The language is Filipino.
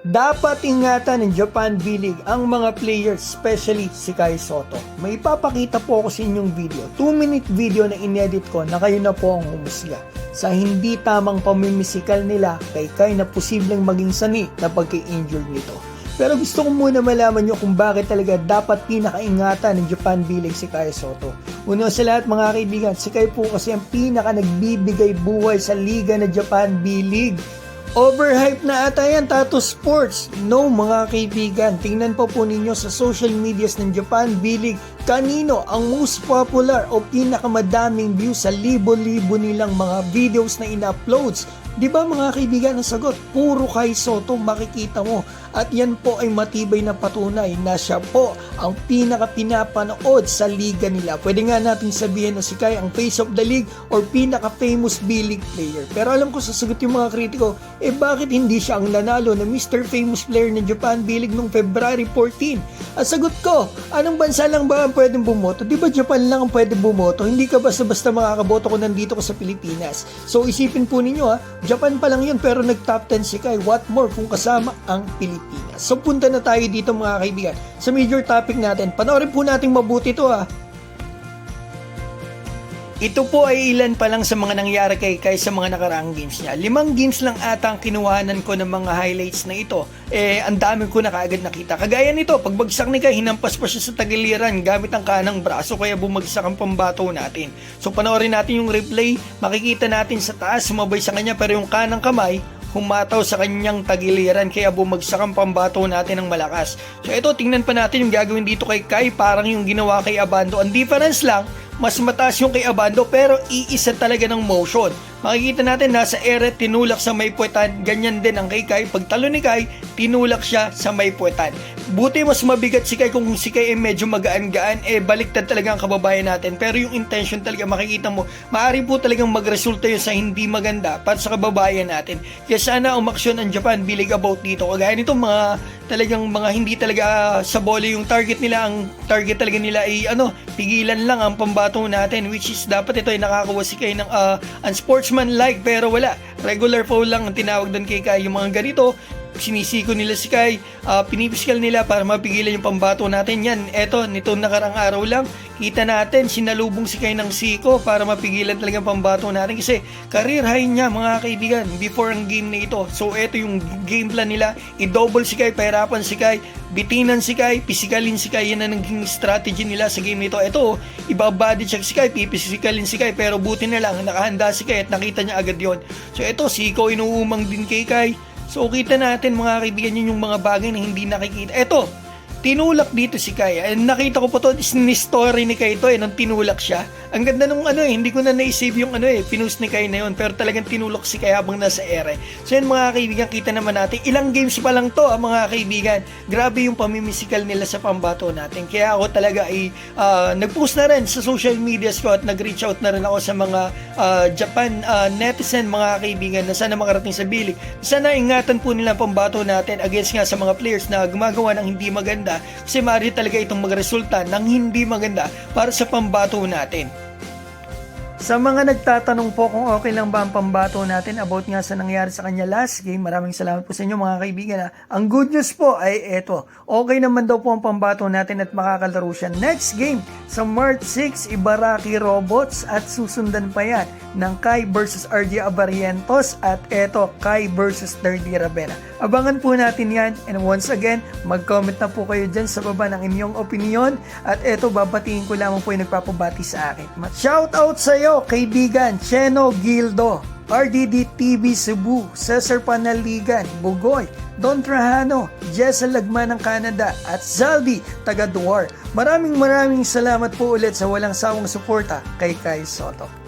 Dapat ingatan ng Japan B-League ang mga players, especially si Kai Sotto. May ipapakita po ako sa inyong video, 2-minute video na inedit ko na kayo na po ang humusga sa hindi tamang pamimisikal nila kay Kai na posibleng maging sani na pagka-injured nito. Pero gusto ko muna malaman nyo kung bakit talaga dapat pinakaingatan ng Japan B-League si Kai Sotto. Una sa lahat mga kaibigan, si Kai po kasi ang pinaka nagbibigay buhay sa liga na Japan B-League. Overhype na ata yan, Tato Sports. No mga kaibigan, tingnan po ninyo sa social medias ng Japan B-League kanino ang most popular o pinakamadaming views sa libo-libo nilang mga videos na ina-uploads. Di ba mga kaibigan, ang sagot, puro Kai Sotto makikita mo. At yan po ay matibay na patunay na siya po ang pinaka-pinapanood sa liga nila. Pwede nga natin sabihin na si Kai ang face of the league or pinaka-famous B-League player. Pero alam ko sasagot yung mga kritiko, bakit hindi siya ang nanalo na Mr. Famous Player ng Japan B-League noong February 14? At sagot ko, anong bansa lang ba ang pwedeng bumoto? Di ba Japan lang ang pwedeng bumoto? Hindi ka basta-basta makakaboto kung nandito ka sa Pilipinas. So isipin po ninyo Japan pa lang yun pero nag-top 10 si Kai. What more kung kasama ang Pilipinas? So punta na tayo dito mga kaibigan sa major topic natin. Panoorin po natin mabuti ito Ito po ay ilan pa lang sa mga nangyari kay Kai sa mga nakaraang games niya. 5 games lang ata ang kinuhanan ko ng mga highlights na ito. Ang dami ko na kaagad nakita. Kagaya nito, pagbagsak ni Kai, hinampas pa siya sa tagiliran gamit ang kanang braso kaya bumagsak ang pambato natin. So panoorin natin yung replay, makikita natin sa taas, sumabay sa kanya pero yung kanang kamay, humataw sa kanyang tagiliran kaya bumagsak ang pambato natin ng malakas. So ito, tingnan pa natin yung gagawin dito kay Kai, parang yung ginawa kay Abando. Ang difference lang, mas mataas yung kay Abando pero iisa talaga ng motion. Makikita natin nasa ere, tinulak sa may puwetan, ganyan din ang kay Kai. Pag talo ni Kai, tinulak siya sa may puwetan. Buti mas mabigat si Kai, kung si Kai medyo magaan-gaan, baliktad talaga ang kababayan natin. Pero yung intention talaga, makikita mo, maaari po talagang magresulta yun sa hindi maganda para sa kababayan natin. Kaya sana umaksyon ang Japan B-League about dito. Kagaya nito mga talagang mga hindi talaga sa bola yung target nila, ang target talaga nila ay pigilan lang ang pambato natin, which is dapat ito ay nakakuha si Kai ng unsportsmanlike pero wala, regular foul lang ang tinawag doon kay Kai. Yung mga ganito, sinisiko nila si Kai, pinipiskal nila para mapigilan yung pambato natin. Yan, eto, nito nakarang araw lang, kita natin, sinalubong si Kai ng siko para mapigilan talaga ang pambato natin kasi career high niya mga kaibigan before ang game na ito. So eto yung game plan nila, i-double si Kai, pahirapan si Kai, bitinan si Kai, pisikalin si Kai. Yan ang naging strategy nila sa game nito. Eto, iba-body check si Kai, pipisikalin si Kai, pero buti na lang, nakahanda si Kai at nakita niya agad yon. So eto, siko inuumang din kay Kai. So kita natin mga kaibigan, yun yung mga bagay na hindi nakikita. Eto, tinulak dito si Kai. Nakita ko po to, story ni Kai ito nung tinulak siya. Ang ganda nung hindi ko na na-save yung pinost ni Kai na yun, pero talagang tinulak si Kai habang nasa ere. So yun mga kaibigan, kita naman natin, ilang games pa lang to mga kaibigan. Grabe yung pamimisikal nila sa pambato natin. Kaya ako talaga ay nag-post na rin sa social medias ko at nag-reach out na rin ako sa mga Japan netizen mga kaibigan na sana makarating sa B-League. Sana ingatan po nila ang pambato natin against nga sa mga players na gumagawa ng hindi maganda, kasi maaari talaga itong magresulta ng hindi maganda para sa pambato natin. Sa mga nagtatanong po kung okay lang ba ang pambato natin about nga sa nangyari sa kanya last game, maraming salamat po sa inyo mga kaibigan. Ang good news po ay eto, okay naman daw po ang pambato natin at makakalaro siya next game sa March 6, Ibaraki Robots, at susundan pa yan ng Kai versus RJ Abarientos at eto, Kai versus Derdy Ravena. Abangan po natin yan, and once again, mag-comment na po kayo dyan sa baba ng inyong opinion, at eto, babatiin ko lamang po yung nagpapabati sa akin. Shout out sa iyo kaibigan Cheno Gildo, RDD TV Cebu, Cesar Panaligan, Bugoy, Don Trajano, Jessel Lagman ng Canada, at Zaldi taga Duar. Maraming salamat po ulit sa walang sawang suporta kay Kai Sotto.